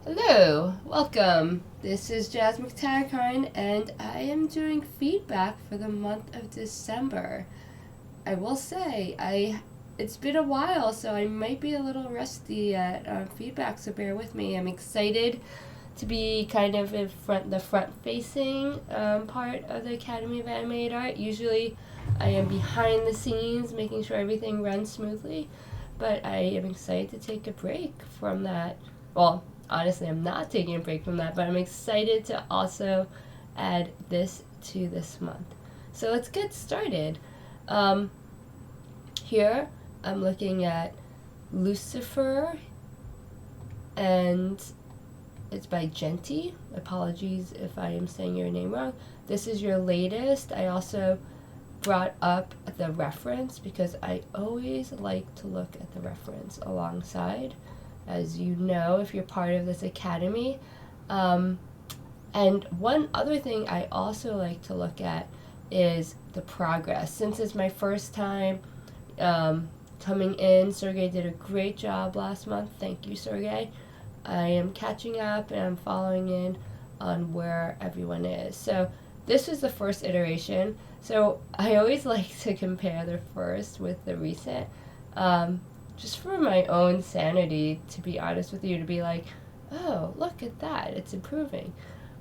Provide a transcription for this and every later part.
Hello, welcome. This is Jasmine Katatikarn, and I am doing feedback for the month of December. I will say, it's been a while, so I might be a little rusty at feedback. So bear with me. I'm excited to be kind of the front facing part of the Academy of Animated Art. Usually, I am behind the scenes, making sure everything runs smoothly. But I am excited to take a break from that. Well, honestly, I'm not taking a break from that, but I'm excited to also add this to this month. So let's get started. Here, I'm looking at Lucifer, and it's by Jenty. Apologies if I am saying your name wrong. This is your latest. I also brought up the reference because I always like to look at the reference alongside, as you know, if you're part of this academy. And one other thing I also like to look at is the progress. Since it's my first time coming in, Sergey did a great job last month. Thank you, Sergey. I am catching up and I'm following in on where everyone is. So this is the first iteration. So I always like to compare the first with the recent, just for my own sanity, to be honest with you, to be like, oh, look at that, it's improving.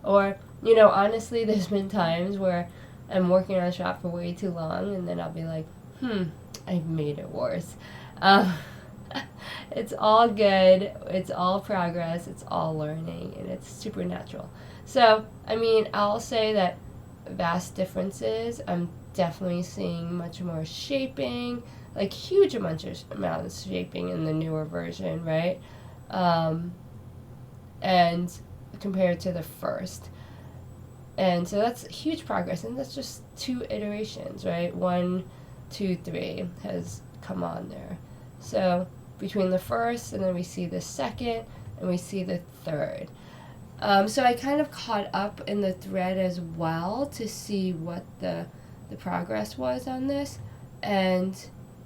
Or, honestly, there's been times where I'm working on a shot for way too long, and then I'll be like, I've made it worse. It's all good, it's all progress, it's all learning, and it's supernatural. So, I'll say that vast differences. I'm definitely seeing much more shaping, like huge amounts of shaping in the newer version, right? And compared to the first. And so that's huge progress, and that's just 2 iterations, right? 1, 2, 3 has come on there. So between the first, and then we see the second, and we see the third. So I kind of caught up in the thread as well to see what the progress was on this. And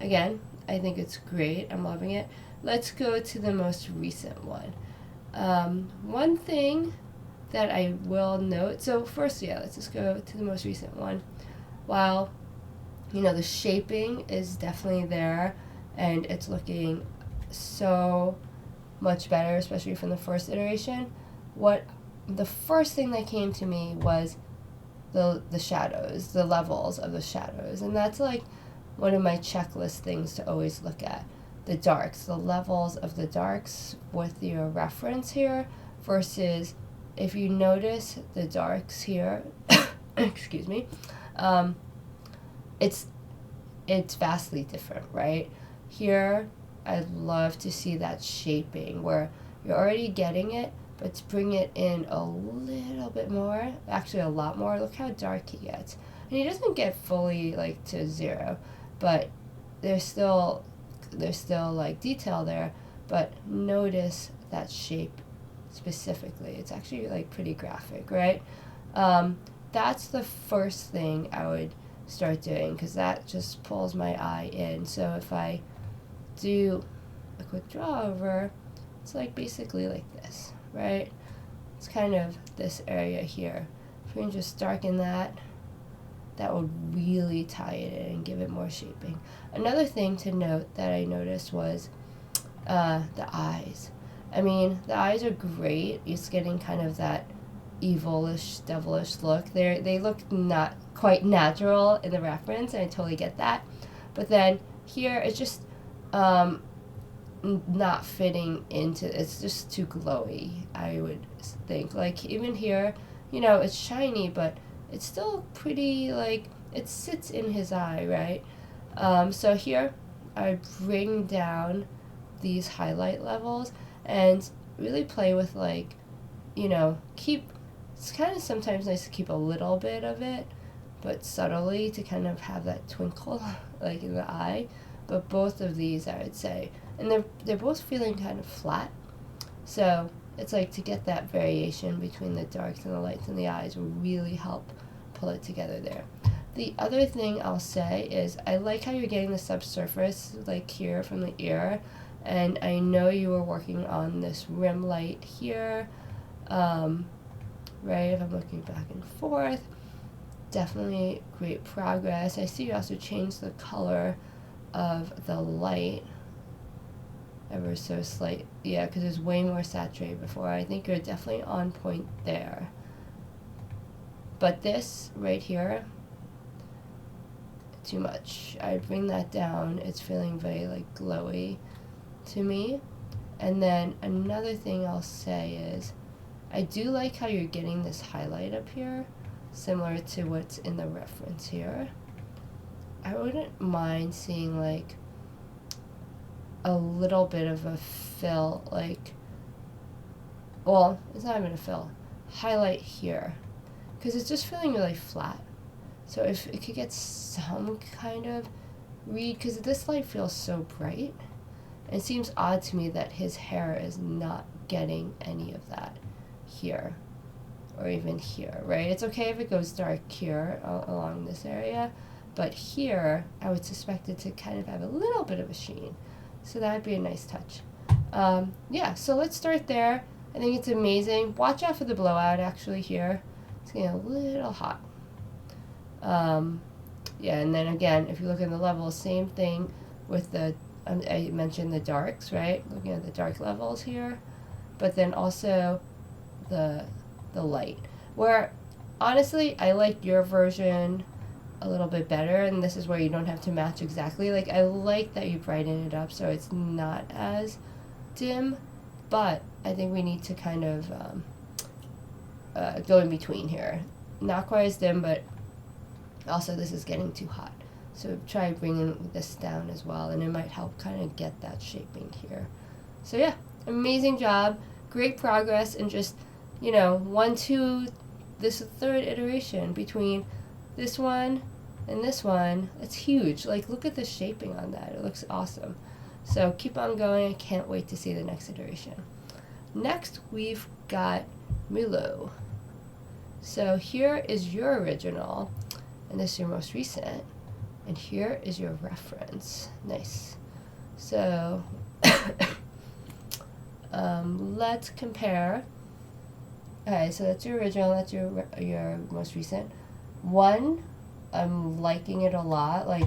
again, I think it's great. I'm loving it. Let's go to the most recent one. One thing that I will note, so first, let's just go to the most recent one. While, the shaping is definitely there, and it's looking so much better, especially from the first iteration. The first thing that came to me was the shadows, the levels of the shadows, and that's like one of my checklist things to always look at. The darks, the levels of the darks with your reference here, versus if you notice the darks here, excuse me, it's vastly different, right? Here, I'd love to see that shaping where you're already getting it, but to bring it in a little bit more, actually a lot more. Look how dark he gets. And he doesn't get fully like to 0, but there's still like detail there, but notice that shape specifically. It's actually like pretty graphic, right? That's the first thing I would start doing, because that just pulls my eye in. So if I do a quick draw over, it's like basically like this, right? It's kind of this area here. If we can just darken that, that would really tie it in and give it more shaping. Another thing to note that I noticed was the eyes. The eyes are great. It's getting kind of that evilish, devilish look. They look not quite natural in the reference, and I totally get that. But then here, it's just not fitting into, it's just too glowy, I would think. Like even here, it's shiny, but it's still pretty, like it sits in his eye, right? So here I bring down these highlight levels and really play with, like, it's kind of sometimes nice to keep a little bit of it, but subtly, to kind of have that twinkle like in the eye. But both of these, I would say, and they're both feeling kind of flat, so it's like to get that variation between the darks and the lights in the eyes will really help pull it together there. The other thing I'll say is I like how you're getting the subsurface, like here from the ear, And I know you were working on this rim light here, right? If I'm looking back and forth, definitely great progress. I see you also changed the color of the light ever so slight. Yeah, because it's way more saturated before. I think you're definitely on point there. But this right here, too much. I bring that down. It's feeling very like glowy to me. And then another thing I'll say is I do like how you're getting this highlight up here, similar to what's in the reference here. I wouldn't mind seeing like a little bit of a fill, like, well, it's not even a fill, highlight here, because it's just feeling really flat. So if it could get some kind of read, because this light feels so bright, it seems odd to me that his hair is not getting any of that here, or even here, right? It's okay if it goes dark here along this area, but here I would suspect it to kind of have a little bit of a sheen. So that would be a nice touch. Yeah, so let's start there. I think it's amazing. Watch out for the blowout actually here. It's getting a little hot. Yeah, and then again, if you look at the levels, same thing with the, I mentioned the darks, right? Looking at the dark levels here, but then also the light. Where, honestly, I like your version a little bit better, and this is where you don't have to match exactly. Like, I like that you brighten it up so it's not as dim, but I think we need to kind of go in between here. Not quite as dim, but also this is getting too hot. So try bringing this down as well, and it might help kind of get that shaping here. So yeah, amazing job, great progress, and just, you know, 1, 2, this third iteration between this one and this one, it's huge. Like, look at the shaping on that. It looks awesome. So keep on going. I can't wait to see the next iteration. Next, we've got Mulo. So here is your original, and this is your most recent, and here is your reference. Nice. So let's compare. Okay, so that's your original, that's your most recent. One, I'm liking it a lot, like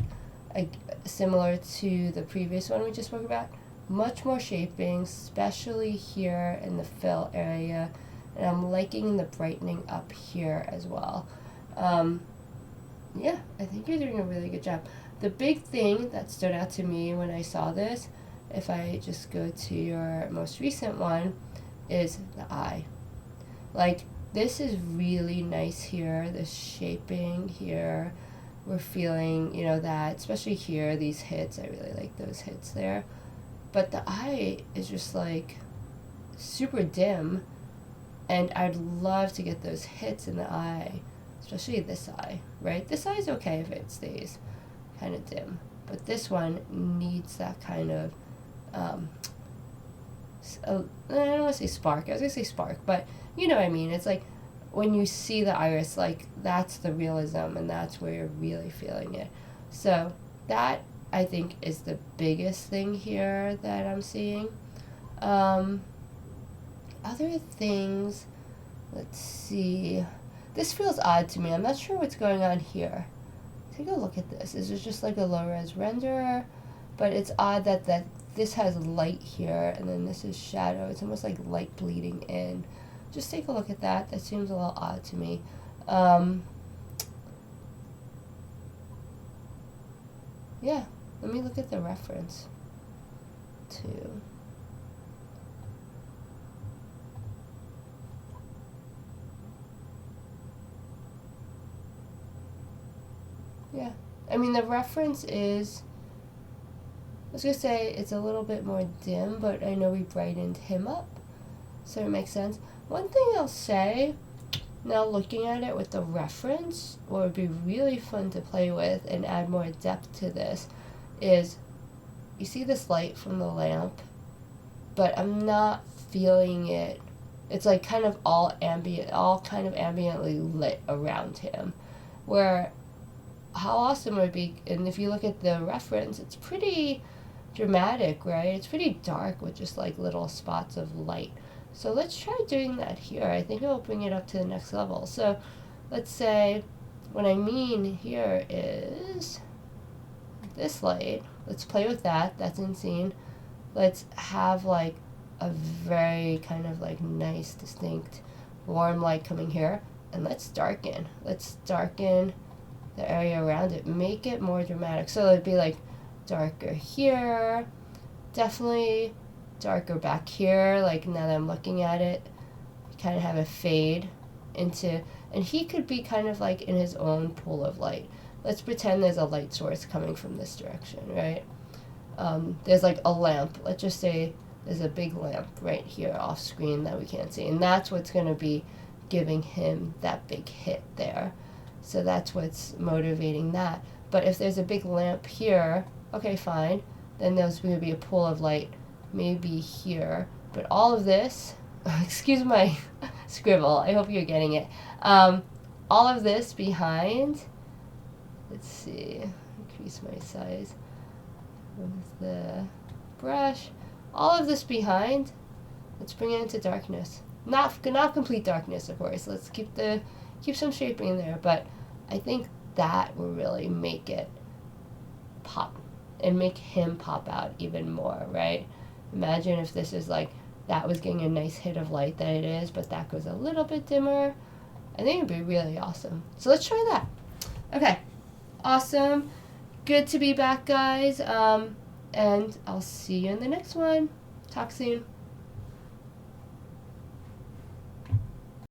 similar to the previous one we just spoke about. Much more shaping, especially here in the fill area, and I'm liking the brightening up here as well. Yeah, I think you're doing a really good job. The big thing that stood out to me when I saw this, if I just go to your most recent one, is the eye. Like, this is really nice here, the shaping here. We're feeling, you know, that, especially here, these hits, I really like those hits there. But the eye is just like super dim, and I'd love to get those hits in the eye, especially this eye, right? This eye is okay if it stays kind of dim, but this one needs that kind of, I don't want to say spark, I was going to say spark, but you know what I mean. It's like when you see the iris, like, that's the realism, and that's where you're really feeling it. So that, I think, is the biggest thing here that I'm seeing. Other things, let's see. This feels odd to me. I'm not sure what's going on here. Take a look at this. Is it just like a low-res renderer? But it's odd that this has light here, and then this is shadow. It's almost like light bleeding in. Just take a look at that. That seems a little odd to me. Yeah, let me look at the reference too. Yeah, I mean, the reference is, I was going to say it's a little bit more dim, but I know we brightened him up, so it makes sense. One thing I'll say, now looking at it with the reference, what would be really fun to play with and add more depth to this, is you see this light from the lamp, but I'm not feeling it. It's like kind of all kind of ambiently lit around him, where how awesome it would be, and if you look at the reference, it's pretty dramatic, right? It's pretty dark with just like little spots of light. So let's try doing that here. I think it will bring it up to the next level. So let's say what I mean here is this light. Let's play with that. That's in scene. Let's have like a very kind of like nice, distinct, warm light coming here. And let's darken. Let's darken the area around it. Make it more dramatic. So it'd be like darker here. Definitely darker back here. Like now that I'm looking at it, kind of have a fade into, and he could be kind of like in his own pool of light. Let's pretend there's a light source coming from this direction, right? There's like a lamp. Let's just say there's a big lamp right here off screen that we can't see. And that's what's going to be giving him that big hit there. So that's what's motivating that. But if there's a big lamp here, okay, fine. Then there's going to be a pool of light maybe here. But all of this, excuse my scribble, I hope you're getting it. All of this behind, let's see, increase my size with the brush. All of this behind, let's bring it into darkness. Not complete darkness, of course. Let's keep some shaping in there, but I think that will really make it pop and make him pop out even more, right? Imagine if this is like, that was getting a nice hit of light that it is, but that goes a little bit dimmer. I think it'd be really awesome. So let's try that. Okay, awesome. Good to be back, guys. And I'll see you in the next one. Talk soon.